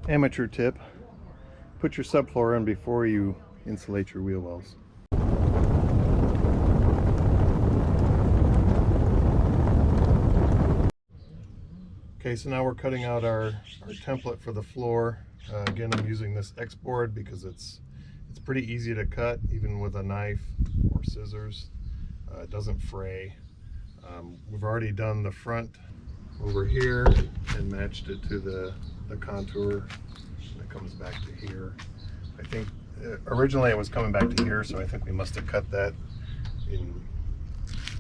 Amateur tip: put your subfloor in before you insulate your wheel wells. Okay, so now we're cutting out our template for the floor. Again, I'm using this X board because it's pretty easy to cut, even with a knife or scissors. It doesn't fray. We've already done the front over here and matched it to the contour. It comes back to here. I think originally it was coming back to here, so I think we must have cut that in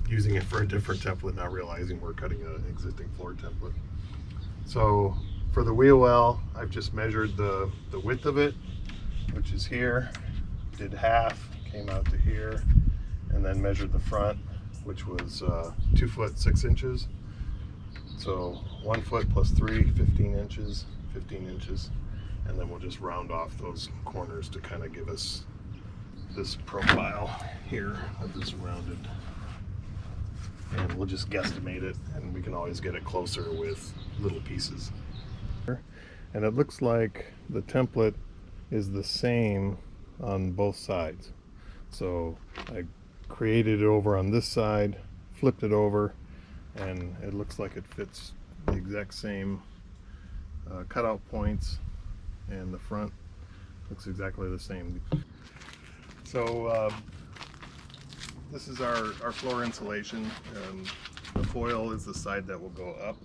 using it for a different template, not realizing we're cutting an existing floor template. So for the wheel well, I've just measured the width of it, which is here, did half, came out to here, and then measured the front, which was 2 foot 6 inches. So 1 foot plus 3, 15 inches, 15 inches. And then we'll just round off those corners to kind of give us this profile here of this rounded. And we'll just guesstimate it, and we can always get it closer with little pieces. And it looks like the template is the same on both sides. So I created it over on this side, flipped it over, and it looks like it fits the exact same cutout points, and the front looks exactly the same. So this is our floor insulation. The foil is the side that will go up.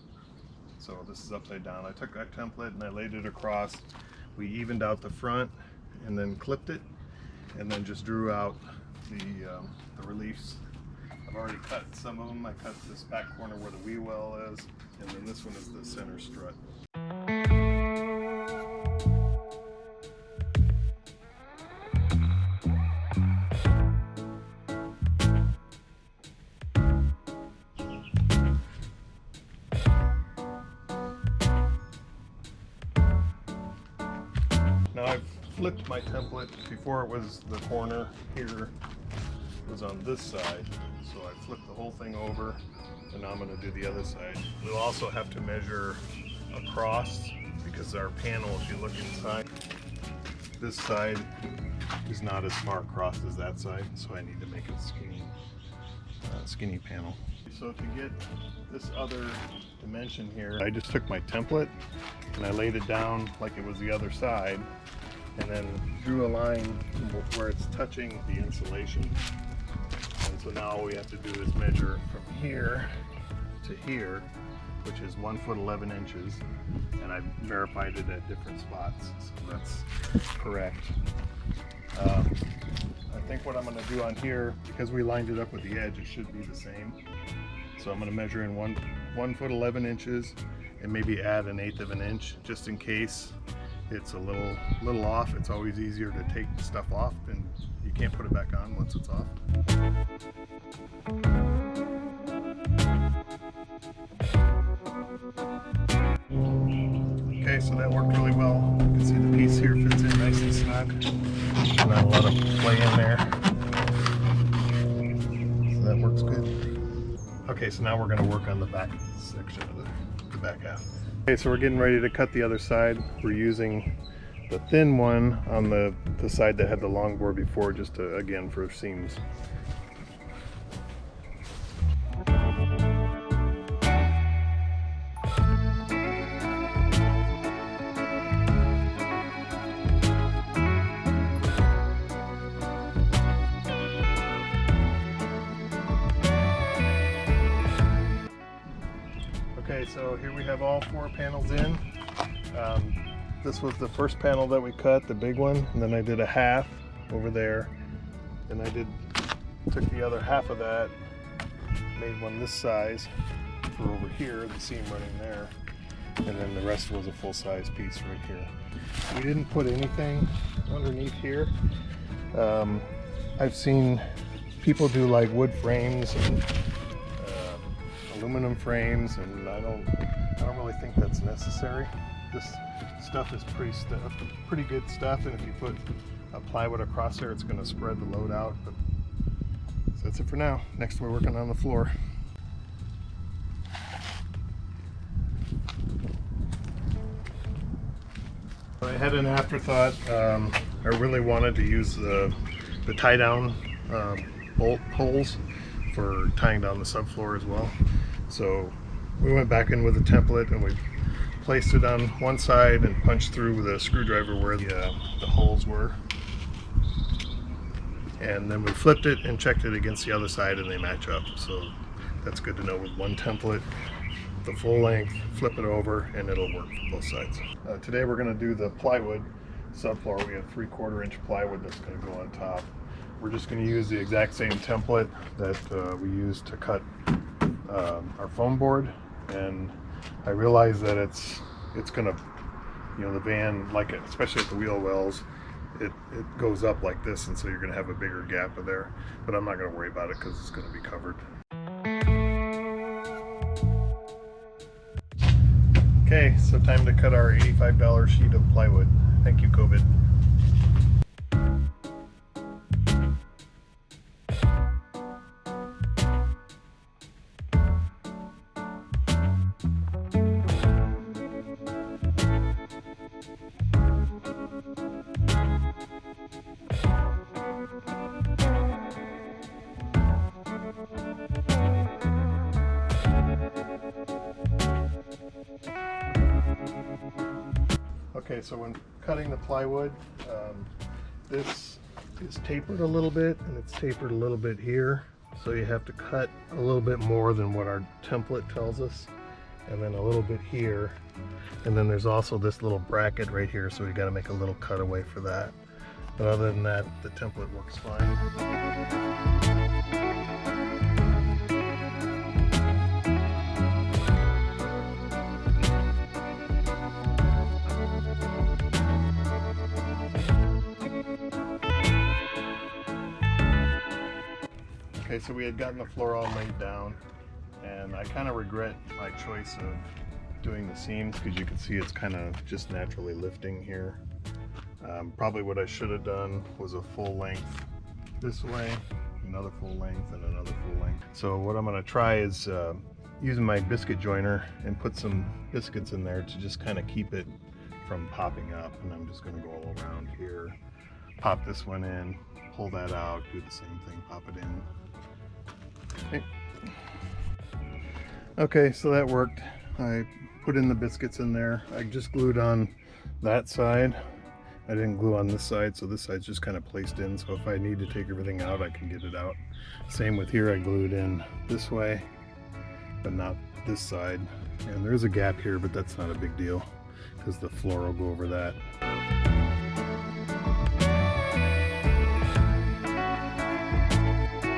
So this is upside down. I took that template and I laid it across. We evened out the front and then clipped it, and then just drew out the reliefs. I've already cut some of them. I cut this back corner where the wheel well is, and then this one is the center strut. Now I've flipped my template. Before it was the corner here was on this side, so I flipped the whole thing over, and now I'm going to do the other side. We'll also have to measure across, because our panel, if you look inside, this side is not as far across as that side, so I need to make it skinny panel. So to get this other dimension here, I just took my template and I laid it down like it was the other side, and then drew a line where it's touching the insulation. And so now all we have to do is measure from here to here, which is 1 foot 11 inches, and I verified it at different spots, so that's correct. I think what I'm going to do on here, because we lined it up with the edge, it should be the same. So I'm going to measure in 1 foot 11 inches and maybe add 1/8 of an inch, just in case it's a little off. It's always easier to take stuff off, and you can't put it back on once it's off. Okay, so that worked really well. You can see the piece here fits in nice and snug. Not a lot of play in there. So that works good. Okay, so now we're going to work on the back section of the back half. Okay, so we're getting ready to cut the other side. We're using the thin one on the side that had the long board before, just to, again, for seams. Okay, so here we have all 4 panels in. This was the first panel that we cut, the big one, and then I did a half over there. And I took the other half of that, made one this size for over here, the seam running there, and then the rest was a full-size piece right here. We didn't put anything underneath here. I've seen people do like wood frames and aluminum frames, and I don't really think that's necessary. This stuff is pretty good stuff, and if you put a plywood across there, it's going to spread the load out. But so that's it for now. Next, we're working on the floor. I had an afterthought. I really wanted to use the tie down bolt holes for tying down the subfloor as well. So we went back in with a template and we placed it on one side and punched through with a screwdriver where the holes were. And then we flipped it and checked it against the other side and they match up. So that's good to know with one template. The full length, flip it over, and it'll work for both sides. Today we're going to do the plywood subfloor. We have 3/4 inch plywood that's going to go on top. We're just going to use the exact same template that we used to cut our foam board, and I realize that it's going to, you know, the van, like it, especially at the wheel wells, it goes up like this, and so you're going to have a bigger gap in there, but I'm not going to worry about it because it's going to be covered. Okay, so time to cut our $85 sheet of plywood. Thank you, COVID. Okay, so when cutting the plywood, this is tapered a little bit and it's tapered a little bit here. So you have to cut a little bit more than what our template tells us, and then a little bit here. And then there's also this little bracket right here, so we got to make a little cutaway for that. But other than that, the template works fine. Okay, so we had gotten the floor all laid down, and I kind of regret my choice of doing the seams because you can see it's kind of just naturally lifting here. Probably what I should have done was a full length this way, another full length, and another full length. So what I'm going to try is using my biscuit joiner and put some biscuits in there to just kind of keep it from popping up. And I'm just going to go all around here, pop this one in, pull that out, do the same thing, pop it in. Okay, so that worked. I put in the biscuits in there. I just glued on that side. I didn't glue on this side, so this side's just kind of placed in, so if I need to take everything out, I can get it out. Same with here, I glued in this way, but not this side. And there's a gap here, but that's not a big deal because the floor will go over that.